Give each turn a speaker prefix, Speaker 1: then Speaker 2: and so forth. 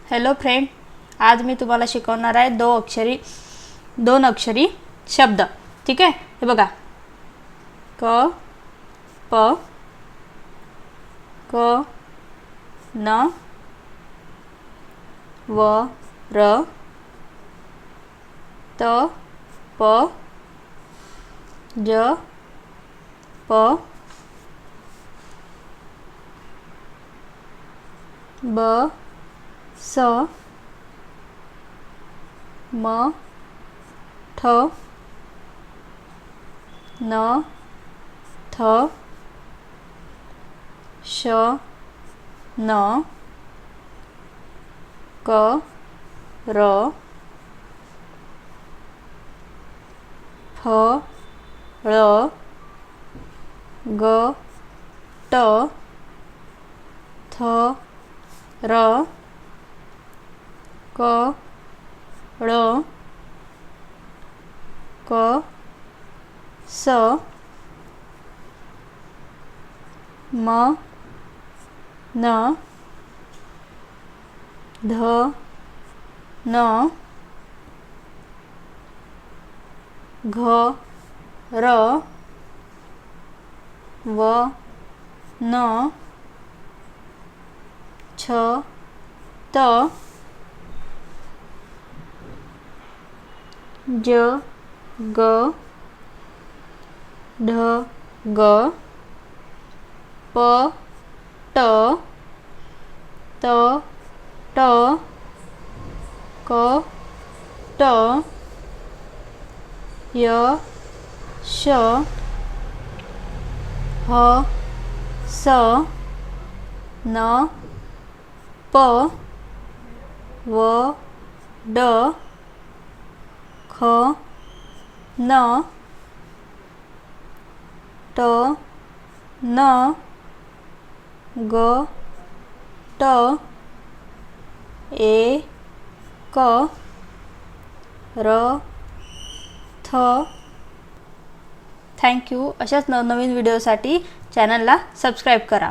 Speaker 1: Hello friend, आज मी तुम्हाला शिकवणार आहे दोन अक्षरी शब्द. ठीक आहे, हे बघा. क प क न व र त प ज प ब स म ठ न थ श न क र फ ळ ग ट थ र क ळ क स म न ध न घ र व न छ त ज ग ढ ग प ट त ट क ट य श ह स न प व ड ख न ट न ग ट ए क र थ. थँक्यू. अशाच नवनवीन व्हिडिओसाठी चॅनलला सबस्क्राईब करा.